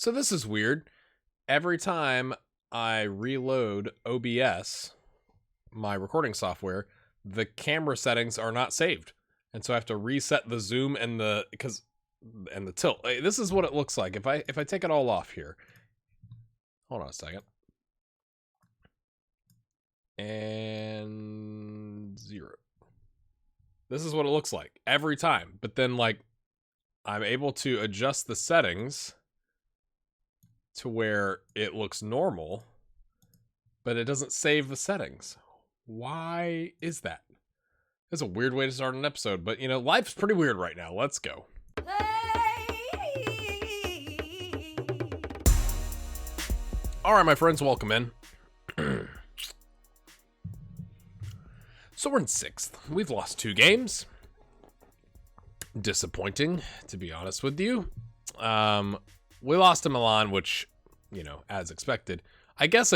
So this is weird. Every time I reload OBS, my recording software, the camera settings are not saved. And so I have to reset the zoom and the tilt. This is what it looks like. If I take it all off here. Hold on a second. And 0. This is what it looks like every time. But then, like, I'm able to adjust the settings to where it looks normal, but it doesn't save the settings. Why is that? It's a weird way to start an episode, but, you know, life's pretty weird right now. Let's go. All right, my friends, welcome in. So we're in 6th. We've lost 2 games. Disappointing, to be honest with you. We lost to Milan, which, you know, as expected. I guess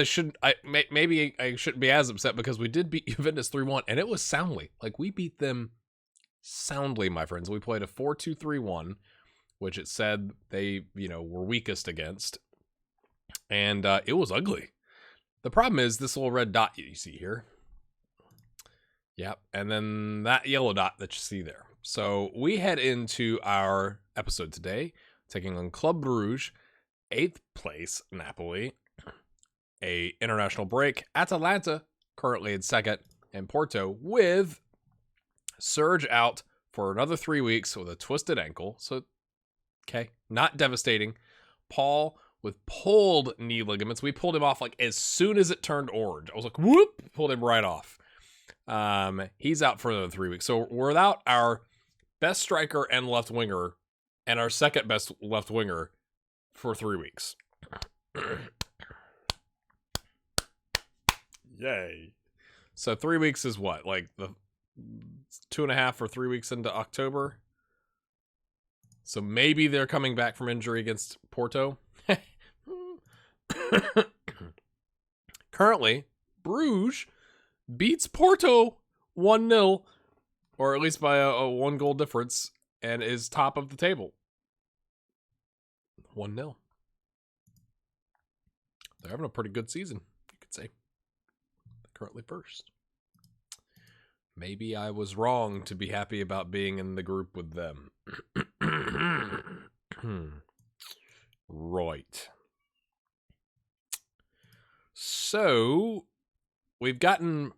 maybe I shouldn't be as upset because we did beat Juventus 3-1, and it was soundly. Like, we beat them soundly, my friends. We played a 4-2-3-1, which it said they, you know, were weakest against. And it was ugly. The problem is this little red dot you see here. Yep, and then that yellow dot that you see there. So we head into our episode today, taking on Club Brugge, 8th place Napoli, a international break, Atalanta, currently in 2nd, and Porto with Serge out for another 3 weeks with a twisted ankle. So, okay, not devastating. Paul with pulled knee ligaments. We pulled him off like as soon as it turned orange. I was like, whoop, pulled him right off. He's out for another 3 weeks. So we're without our best striker and left winger and our second best left winger for 3 weeks. Yay. So 3 weeks is what? Like the 2.5 or 3 weeks into October. So maybe they're coming back from injury against Porto. Currently, Bruges beats Porto 1-0, or at least by a 1-goal difference, and is top of the table. 1-0. They're having a pretty good season, you could say. They're currently first. Maybe I was wrong to be happy about being in the group with them. Right. So, we've gotten...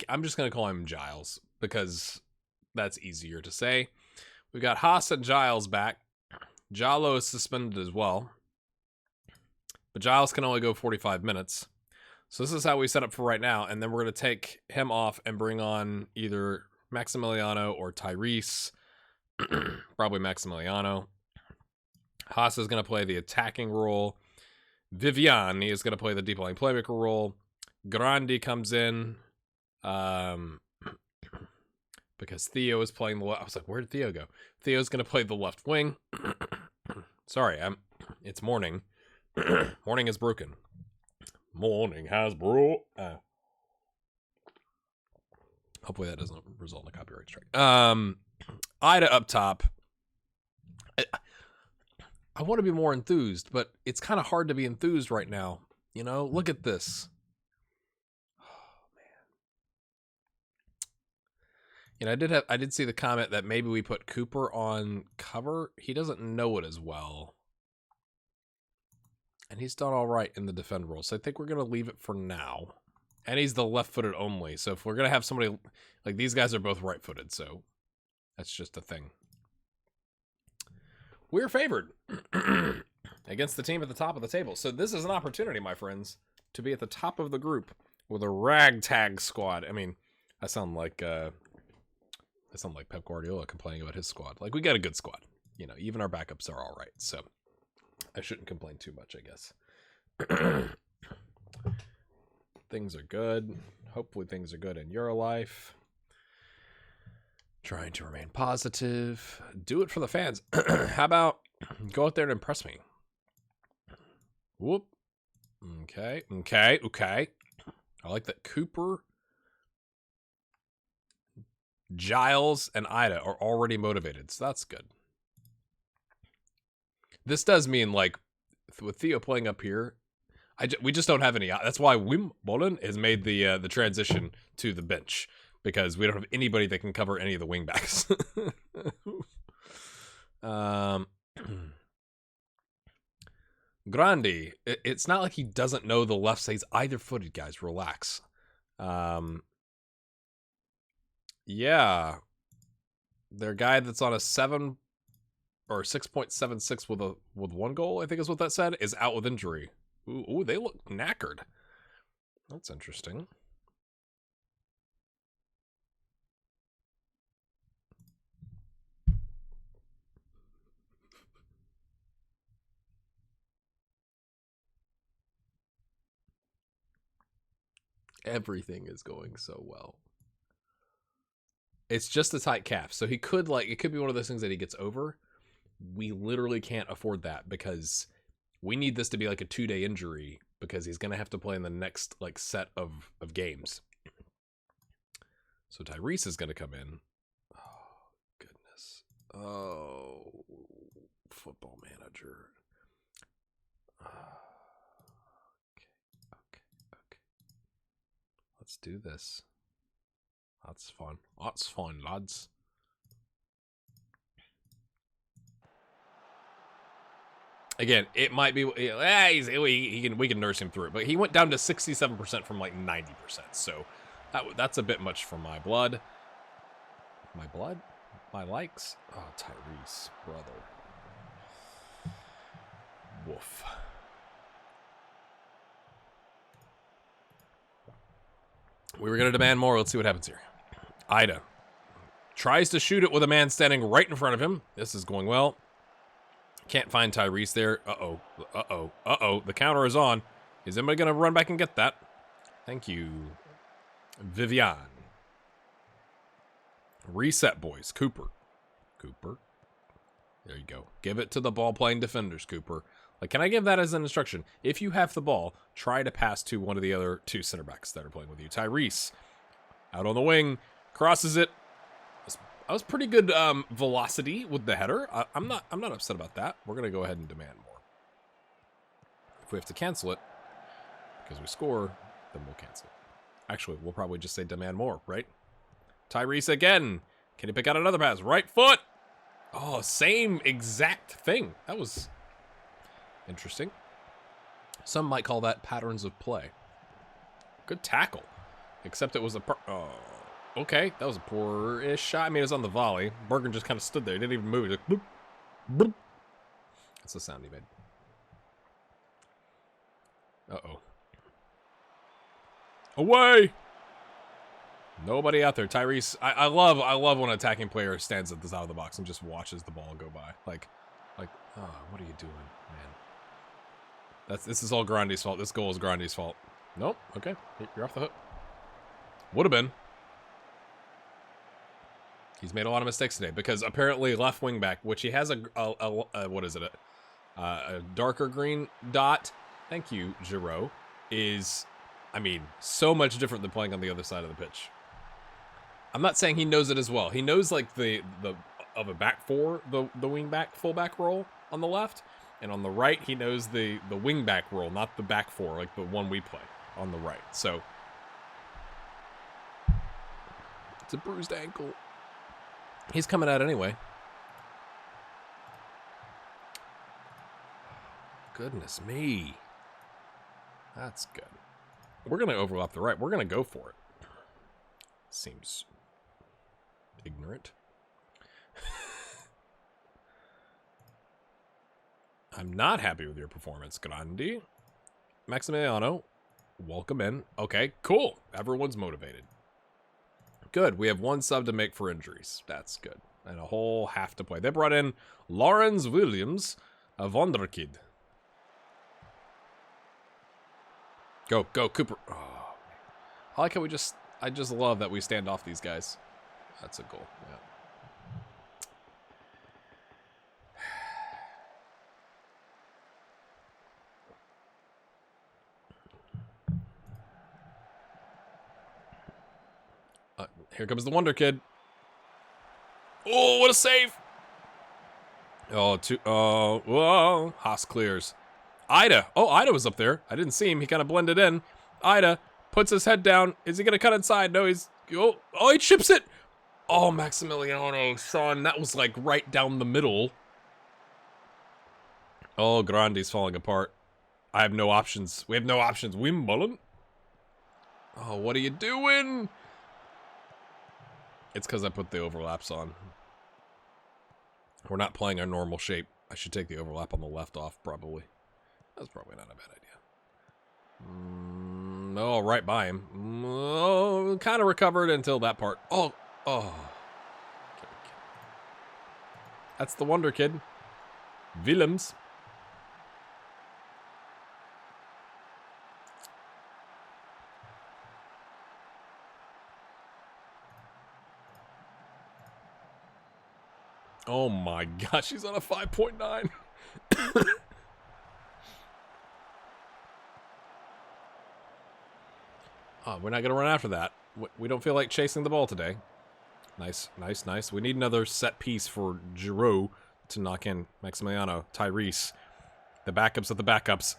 I'm just going to call him Giles, because that's easier to say. We've got Haas and Giles back. Jallo is suspended as well. But Giles can only go 45 minutes. So this is how we set up for right now. And then we're going to take him off and bring on either Maximiliano or Tyrese. Probably Maximiliano. Haas is going to play the attacking role. Viviani is going to play the deep line playmaker role. Grandi comes in. Because Theo is playing the left. I was like, where did Theo go? Theo's going to play the left wing. Sorry, it's morning. Morning is broken. Morning has broke. Hopefully that doesn't result in a copyright strike. Ida up top. I want to be more enthused, but it's kind of hard to be enthused right now. You know, look at this. You know, I did see the comment that maybe we put Cooper on cover. He doesn't know it as well. And he's done all right in the defend role. So I think we're going to leave it for now. And he's the left-footed only. So if we're going to have somebody... Like, these guys are both right-footed, so that's just a thing. We're favored against the team at the top of the table. So this is an opportunity, my friends, to be at the top of the group with a ragtag squad. I mean, I sound like Pep Guardiola complaining about his squad. Like, we got a good squad. You know, even our backups are all right. So I shouldn't complain too much, I guess. Things are good. Hopefully things are good in your life. Trying to remain positive. Do it for the fans. How about go out there and impress me? Whoop. Okay. I like that Cooper, Giles, and Ida are already motivated, so that's good. This does mean, like, with Theo playing up here, we just don't have any. That's why Wim Bolin has made the transition to the bench, because we don't have anybody that can cover any of the wingbacks. Grandi, it's not like he doesn't know the left side. He's either-footed, guys. Relax. Yeah. Their guy that's on a 7 or 6.76 with 1 goal, I think is what that said, is out with injury. Ooh, they look knackered. That's interesting. Everything is going so well. It's just a tight calf. So he could, like, it could be one of those things that he gets over. We literally can't afford that, because we need this to be like a 2-day injury, because he's going to have to play in the next, like, set of games. So Tyrese is going to come in. Oh, goodness. Oh, Football Manager. Okay. Let's do this. That's fun. That's fun, lads. Again, it might be. We can nurse him through it, but he went down to 67% from like 90%. So that's a bit much for my blood. My blood, my likes. Oh, Tyrese, brother. Woof. We were gonna demand more. Let's see what happens here. Ida tries to shoot it with a man standing right in front of him. This is going well. Can't find Tyrese there. Uh-oh. The counter is on. Is anybody going to run back and get that? Thank you. Vivian. Reset, boys. Cooper. There you go. Give it to the ball-playing defenders, Cooper. Like, can I give that as an instruction? If you have the ball, try to pass to one of the other 2 center backs that are playing with you. Tyrese. Out on the wing. Crosses it. That was pretty good velocity with the header. I'm not upset about that. We're gonna go ahead and demand more. If we have to cancel it because we score, then we'll cancel it. Actually, we'll probably just say demand more, right? Tyrese again. Can he pick out another pass? Right foot. Oh, same exact thing. That was interesting. Some might call that patterns of play. Good tackle. Except it was a okay, that was a poor-ish shot. I mean, it was on the volley. Bergen just kind of stood there. He didn't even move. He just boop, boop. That's the sound he made. Uh-oh. Away! Nobody out there. Tyrese, I love when an attacking player stands at the side of the box and just watches the ball go by. Like, oh, what are you doing, man? This is all Grandi's fault. This goal is Grandi's fault. Nope. Okay, you're off the hook. Would have been. He's made a lot of mistakes today, because apparently left wing back, which he has a what is it? A darker green dot. Thank you, Giroux. Is, I mean, so much different than playing on the other side of the pitch. I'm not saying he knows it as well. He knows like the of a back four, the wing back fullback role on the left, and on the right he knows the wing back role, not the back four, like the one we play on the right. So it's a bruised ankle. He's coming out anyway. Goodness me. That's good. We're going to overlap the right. We're going to go for it. Seems ignorant. I'm not happy with your performance, Grandi. Maximiliano, welcome in. Okay, cool. Everyone's motivated. Good. We have 1 sub to make for injuries. That's good. And a whole half to play. They brought in Lawrence Williams, a wonderkid. Go, Cooper. Oh, I like how I just love that we stand off these guys. That's a goal. Yeah. Here comes the Wonder Kid. Oh, what a save! Oh, whoa! Haas clears. Ida. Oh, Ida was up there. I didn't see him. He kind of blended in. Ida puts his head down. Is he going to cut inside? No, he's... Oh, he chips it. Oh, Maximiliano, son. That was like right down the middle. Oh, Grandi's falling apart. I have no options. We have no options. Wimbledon? Oh, what are you doing? It's because I put the overlaps on. We're not playing our normal shape. I should take the overlap on the left off, probably. That's probably not a bad idea. No, right by him. Oh, kind of recovered until that part. Oh. That's the wonder kid. Willems. Oh my gosh, she's on a 5.9. Oh, we're not going to run after that. We don't feel like chasing the ball today. Nice. We need another set piece for Giroud to knock in Maximiliano. Tyrese. The backups of the backups.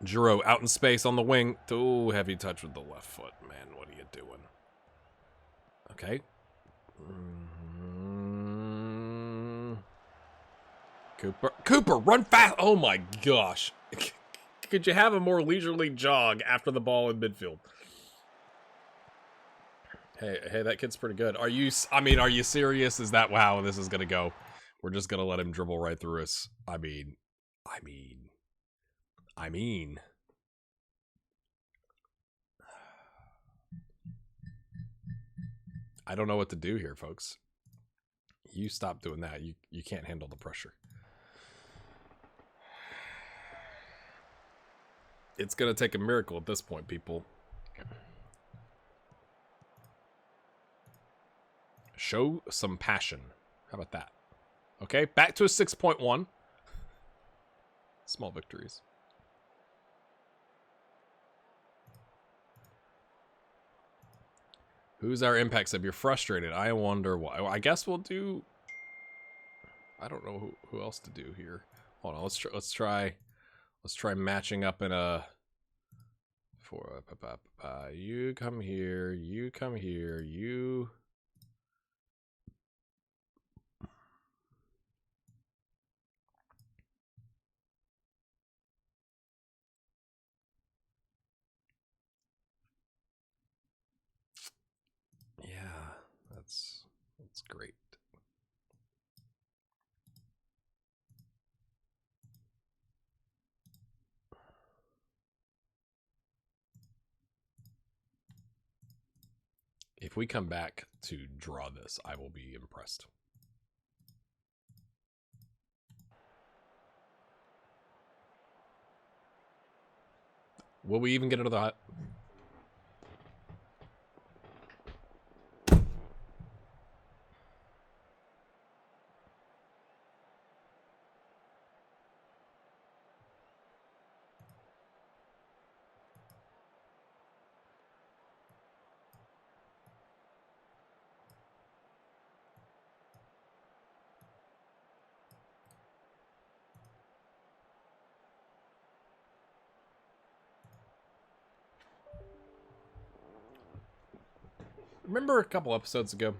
Giroud out in space on the wing. Oh, heavy touch with the left foot. Man, what are you doing? Okay. Cooper, run fast! Oh my gosh. Could you have a more leisurely jog after the ball in midfield? Hey, that kid's pretty good. Are you serious? Is that how this is gonna go? We're just gonna let him dribble right through us. I mean. I don't know what to do here, folks. You stop doing that. You can't handle the pressure. It's going to take a miracle at this point, people. Show some passion. How about that? Okay, back to a 6.1. Small victories. Who's our impact sub? You're frustrated. I wonder why. I guess we'll do... I don't know who else to do here. Hold on, let's try matching up in a... You come here, you come here, you... Yeah, that's great. If we come back to draw this, I will be impressed. Will we even get another hot? Remember a couple episodes ago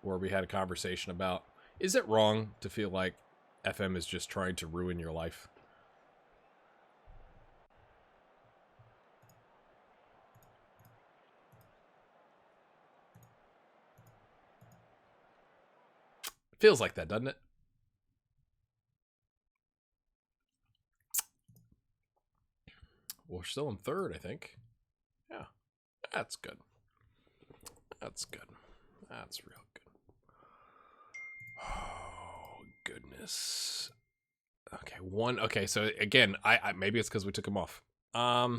where we had a conversation about, is it wrong to feel like FM is just trying to ruin your life? Feels like that, doesn't it? We're still in third, I think. Yeah, that's good. That's good. That's real good. Oh, goodness. Okay, one. Okay, so again, I maybe it's because we took him off. I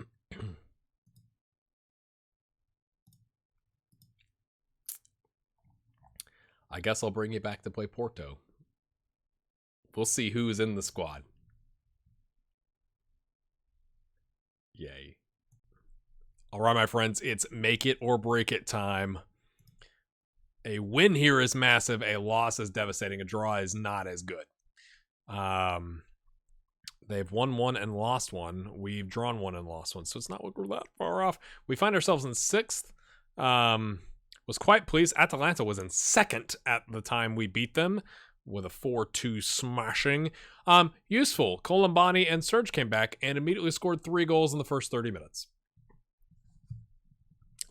guess I'll bring you back to play Porto. We'll see who's in the squad. Yay. All right, my friends, it's make it or break it time. A win here is massive. A loss is devastating. A draw is not as good. They've won one and lost one. We've drawn one and lost one, so it's not like we're that far off. We find ourselves in 6th. Was quite pleased. Atalanta was in 2nd at the time we beat them with a 4-2 smashing. Useful. Colombani and Serge came back and immediately scored 3 goals in the first 30 minutes.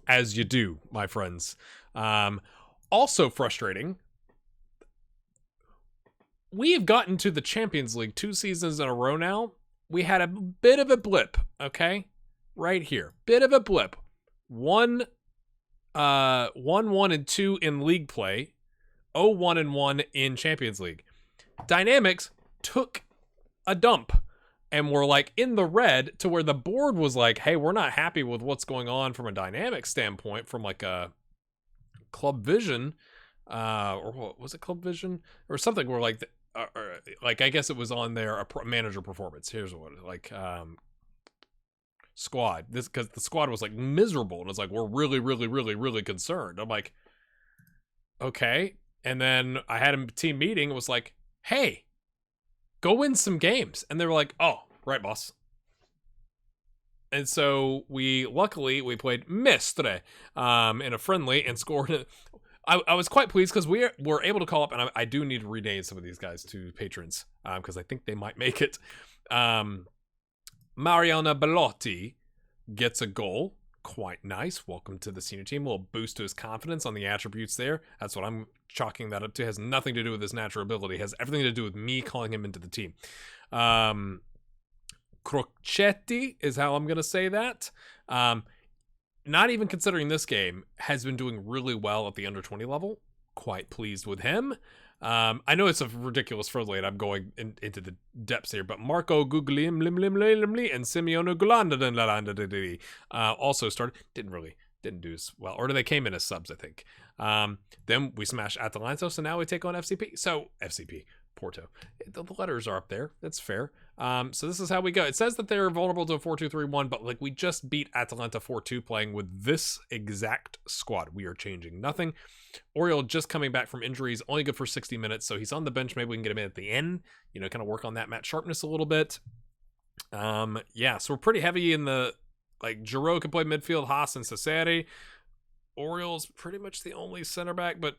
As you do, my friends. Also frustrating. We have gotten to the Champions League 2 seasons in a row now. We had a bit of a blip, okay? Right here. Bit of a blip. 1-1-2 in league play. 0-1-1 in Champions League. Dynamics took a dump and were like in the red to where the board was like, hey, we're not happy with what's going on from a dynamic standpoint from like a Club Vision. Or what was it, Club Vision? Or something where like... like I guess it was on their manager performance. Here's what squad. This because the squad was like miserable and it's like we're really concerned. I'm like, okay. And then I had a team meeting. It was like, hey, go win some games. And they were like, oh, right, boss. And so luckily we played Mestre in a friendly and scored. I was quite pleased because we were able to call up, and I do need to rename some of these guys to patrons because I think they might make it. Mariana Bellotti gets a goal. Quite nice. Welcome to the senior team. A little boost to his confidence on the attributes there. That's what I'm chalking that up to. It has nothing to do with his natural ability. It has everything to do with me calling him into the team. Crocetti is how I'm going to say that. Not even considering this game, has been doing really well at the under 20 level. Quite pleased with him. I know it's a ridiculous friendly and I'm going into the depths here, but Marco Guglielmi and Simeone Gulanda also started. Didn't do as well. Or they came in as subs, I think. Then we smashed Atalanta, so now we take on FCP. So, FCP. Porto. The letters are up there. That's fair. So this is how we go. It says that they're vulnerable to a 4-2-3-1, but like we just beat Atalanta 4-2 playing with this exact squad. We are changing nothing. Oriol just coming back from injuries, only good for 60 minutes, so he's on the bench. Maybe we can get him in at the end, kind of work on that match sharpness a little bit. Yeah, so we're pretty heavy in the, like, Giroud can play midfield, Haas and Cesare. Oriol's pretty much the only center back, but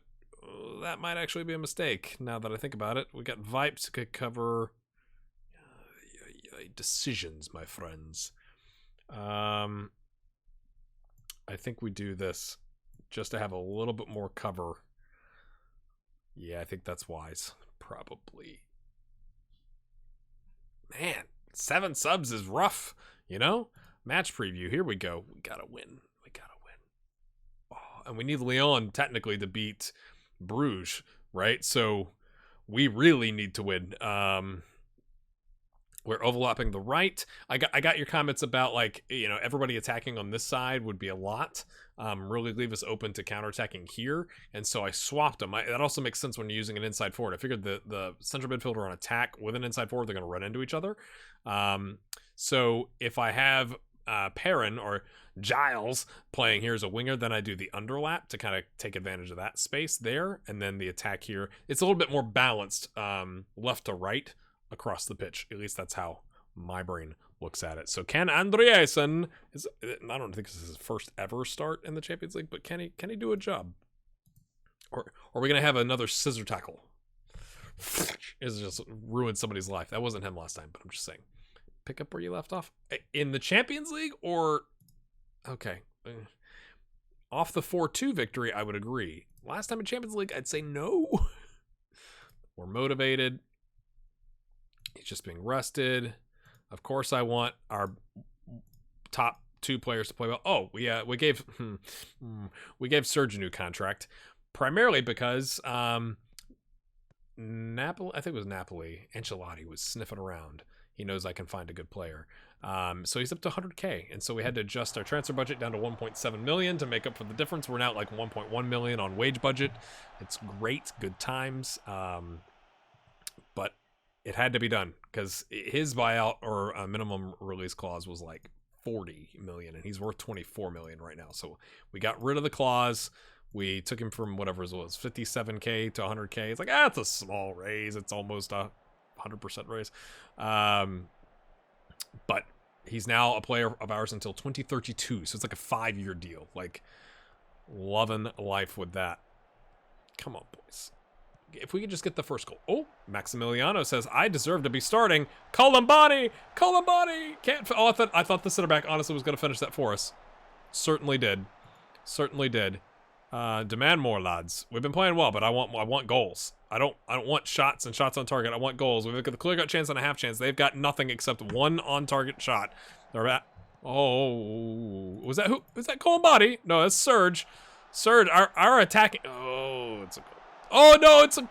that might actually be a mistake now that I think about it. We got Vipes to could cover decisions, my friends. I think we do this just to have a little bit more cover. Yeah, I think that's wise. Probably. Man, 7 subs is rough, Match preview. Here we go. We gotta win. Oh, and we need Lyon technically to beat Brugge, right? So we really need to win. We're overlapping the right. I got your comments about like everybody attacking on this side would be a lot. Really leave us open to counterattacking here, and so I swapped them. That also makes sense when you're using an inside forward. I figured the central midfielder on attack with an inside forward, they're going to run into each other. So if I have Perrin or Giles playing here as a winger, then I do the underlap to kind of take advantage of that space there, and then the attack here, it's a little bit more balanced left to right across the pitch. At least that's how my brain looks at it. So can Andreasen, I don't think this is his first ever start in the Champions League, but can he do a job? Or are we gonna have another scissor tackle? It's just ruined somebody's life. That wasn't him last time, but I'm just saying. Pick up where you left off in the Champions League, or okay, off the 4-2 victory, I would agree. Last time in Champions League, I'd say no. We're motivated. He's just being rested. Of course, I want our top 2 players to play well. Oh, we gave Serge a new contract, primarily because Napoli. I think it was Napoli. Ancelotti was sniffing around. He knows I can find a good player. So he's up to 100K. And so we had to adjust our transfer budget down to 1.7 million to make up for the difference. We're now at like 1.1 million on wage budget. It's great. Good times. But it had to be done because his buyout or minimum release clause was like 40 million and he's worth 24 million right now. So we got rid of the clause. We took him from whatever it was, 57K to 100K. It's like, it's a small raise. It's almost a 100% raise. But he's now a player of ours until 2032, so it's like a 5-year deal. Like, loving life with that. Come on, boys. If we could just get the first goal. Oh, Maximiliano says, I deserve to be starting. Colombani! Colombani! Can't. Oh, I thought the center back honestly was going to finish that for us. Certainly did. Certainly did. Demand more, lads. We've been playing well, but I want goals. I don't want shots and shots on target. I want goals. We've got the clear cut chance and a half chance. They've got nothing except one on target shot. They're at. Oh, was that who? Was that Colombani? No, that's Serge. Serge, our attacking. Oh, it's a goal. Oh no, it's a.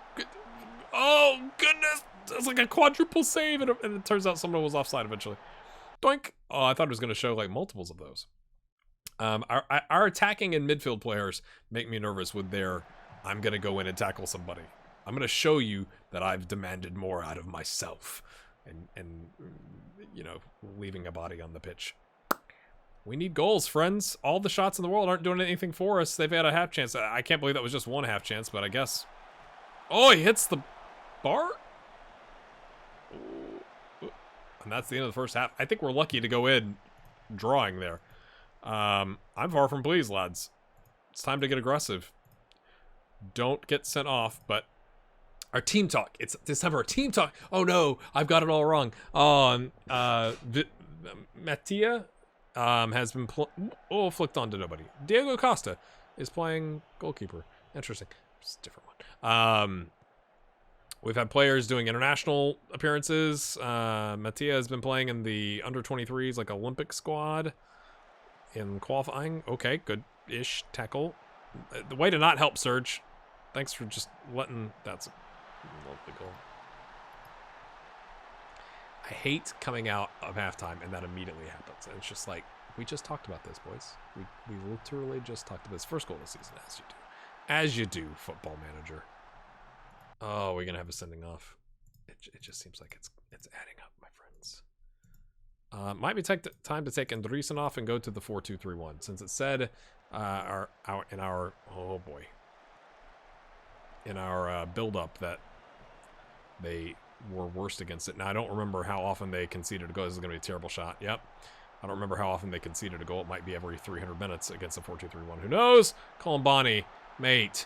Oh goodness, it's like a quadruple save, and it turns out someone was offside eventually. Doink. Oh, I thought it was going to show like multiples of those. Our attacking and midfield players make me nervous with their. I'm going to go in and tackle somebody. I'm going to show you that I've demanded more out of myself, and you know, leaving a body on the pitch. We need goals, friends. All the shots in the world aren't doing anything for us. They've had a half chance. I can't believe that was just one half chance, but I guess. Oh, he hits the bar? Ooh. And that's the end of the first half. I think we're lucky to go in drawing there. I'm far from pleased, lads. It's time to get aggressive. Don't get sent off, but our team talk. It's time for our team talk. Oh no, I've got it all wrong. Mattia has been flicked on to nobody. Diego Costa is playing goalkeeper. Interesting. It's a different one. We've had players doing international appearances. Mattia has been playing in the under-23s, like Olympic squad in qualifying. Okay, good-ish tackle. The way to not help Serge. Thanks for just letting. That's a lovely goal. I hate coming out of halftime and that immediately happens. And it's just like, we just talked about this, boys. We literally just talked about this. First goal of the season, as you do. As you do, Football Manager. Oh, we're going to have a sending off. It just seems like it's adding up, my friends. Might be time to take Andreessen off and go to the 4-2-3-1. Since it said in our build-up that they were worst against it. Now, I don't remember how often they conceded a goal. This is going to be a terrible shot. Yep. I don't remember how often they conceded a goal. It might be every 300 minutes against a 4-2-3-1. Who knows? Colombani, mate.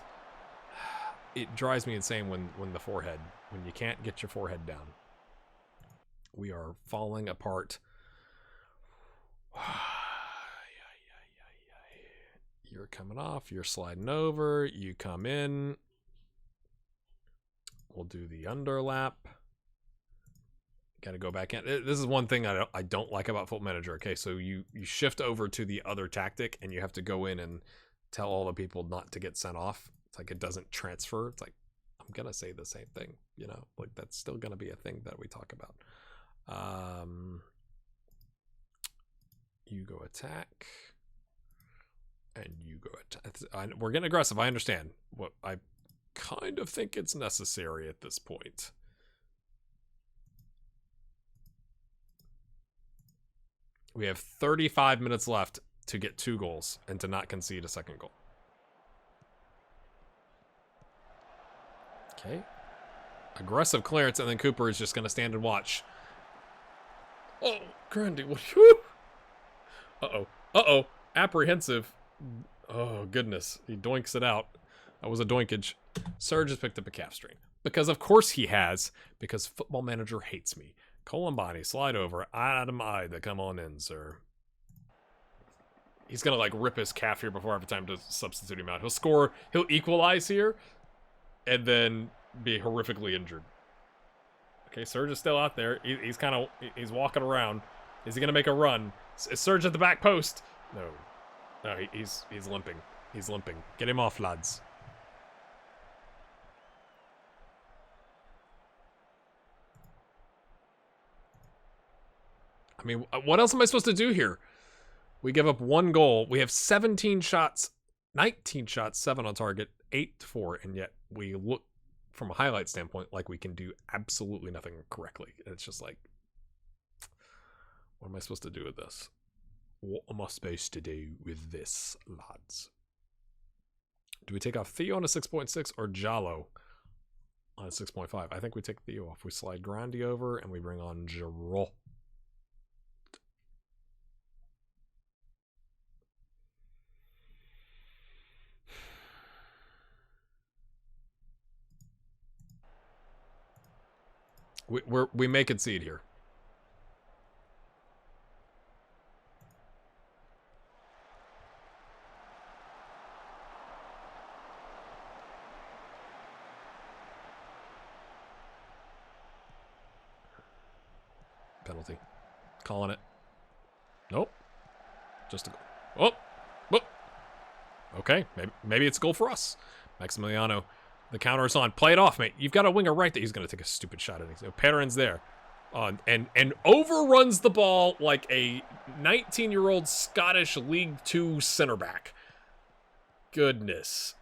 It drives me insane when the forehead, when you can't get your forehead down. We are falling apart. You're coming off. You're sliding over. You come in. We'll do the underlap. Got to go back in. This is one thing I don't like about Football Manager. Okay, so you shift over to the other tactic, and you have to go in and tell all the people not to get sent off. It's like it doesn't transfer. It's like, I'm going to say the same thing. You know, like that's still going to be a thing that we talk about. You go attack. And you go attack. We're getting aggressive. I understand. What I kind of think it's necessary at this point. We have 35 minutes left to get 2 goals and to not concede a second goal. Okay. Aggressive clearance, and then Cooper is just going to stand and watch. Oh, Grundy, what? Uh-oh. Uh-oh. Apprehensive. Oh, goodness. He doinks it out. That was a doinkage. Serge has picked up a calf strain. Because of course he has. Because Football Manager hates me. Colombani, slide over. Adam Ida, come on in, sir. He's going to, like, rip his calf here before I have time to substitute him out. He'll score. He'll equalize here. And then be horrifically injured. Okay, Serge is still out there. He's walking around. Is he going to make a run? Is Serge at the back post? No. No, he's limping. He's limping. Get him off, lads. I mean, what else am I supposed to do here? We give up 1 goal. We have 17 shots, 19 shots, 7 on target, 8-4, and yet we look from a highlight standpoint like we can do absolutely nothing correctly. And it's just like, what am I supposed to do with this? What am I supposed to do with this, lads? Do we take off Theo on a 6.6 or Jallo on a 6.5? I think we take Theo off. We slide Grandi over and we bring on Giroud. We may concede here. Penalty. Calling it. Nope. Just a goal. Oh. Okay. Maybe it's a goal for us. Maximiliano. The counter is on. Play it off, mate. You've got a winger right there. He's going to take a stupid shot at it. So Perrin's there. And overruns the ball like a 19-year-old Scottish League 2 center back. Goodness.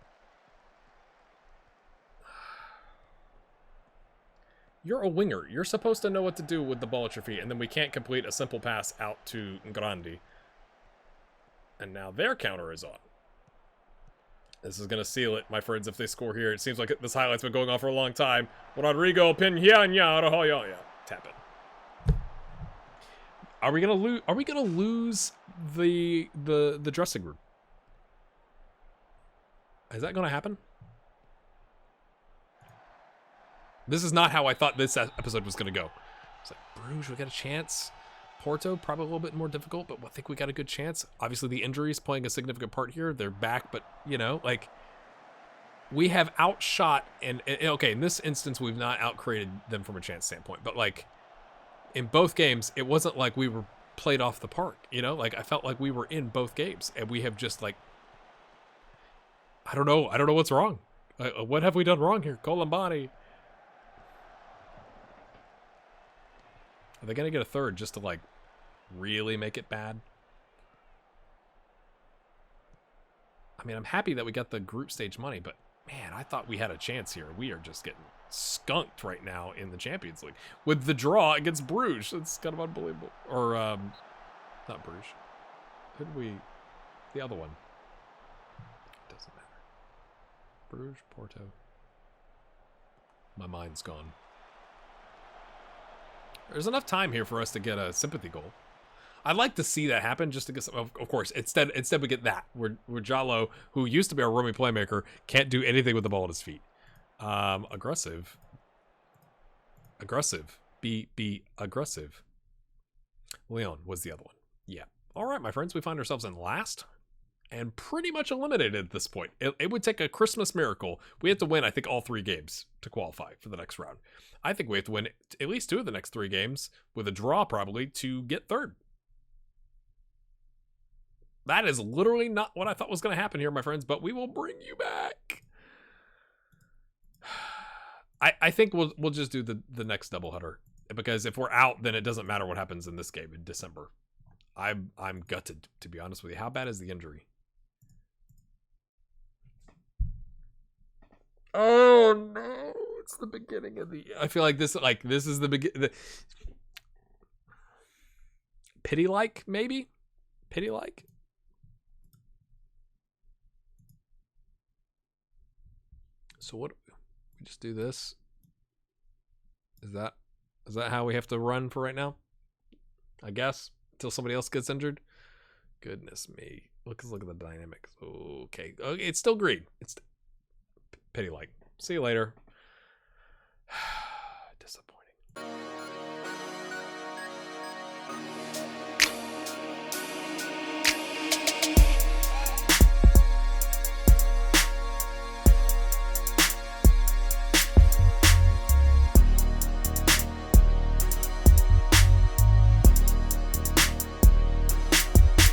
You're a winger. You're supposed to know what to do with the ball at your feet, and then we can't complete a simple pass out to Grandi. And now their counter is on. This is going to seal it, my friends, if they score here. It seems like this highlight's been going on for a long time. Rodrigo Pinheña. Tap it. Are we gonna lose the dressing room? Is that gonna happen? This is not how I thought this episode was gonna go. It's like, Bruges, we got a chance. Porto, probably a little bit more difficult, but I think we got a good chance. Obviously, the injuries playing a significant part here. They're back, but, you know, like, we have outshot, and okay, in this instance, we've not outcreated them from a chance standpoint, but, like, in both games, it wasn't like we were played off the park, you know? Like, I felt like we were in both games, and we have just, like, I don't know what's wrong. What have we done wrong here? Colombani. Are they going to get a third just to, like, really make it bad? I mean, I'm happy that we got the group stage money, but, man, I thought we had a chance here. We are just getting skunked right now in the Champions League. With the draw against Bruges. It's kind of unbelievable. Or, not Bruges. Who did we... The other one. Doesn't matter. Bruges, Porto. My mind's gone. There's enough time here for us to get a sympathy goal. I'd like to see that happen just to get some, of course, instead we get that. Where Jallo, who used to be our roaming playmaker, can't do anything with the ball at his feet. Aggressive. Be aggressive. Leon was the other one. Yeah. All right, my friends, we find ourselves in last and pretty much eliminated at this point. It would take a Christmas miracle. We have to win, I think, all 3 games to qualify for the next round. I think we have to win at least 2 of the next 3 games with a draw probably to get third. That is literally not what I thought was going to happen here, my friends, but we will bring you back. I think we'll just do the next doubleheader, because if we're out, then it doesn't matter what happens in this game in December. I'm gutted, to be honest with you. How bad is the injury? Oh no! It's the beginning of the. I feel like this is the begin. Pity-like, maybe. Pity-like. So what? We just do this. Is that how we have to run for right now? I guess until somebody else gets injured. Goodness me! Look at the dynamics. Okay, it's still green. It's pity like. See you later. Disappointing.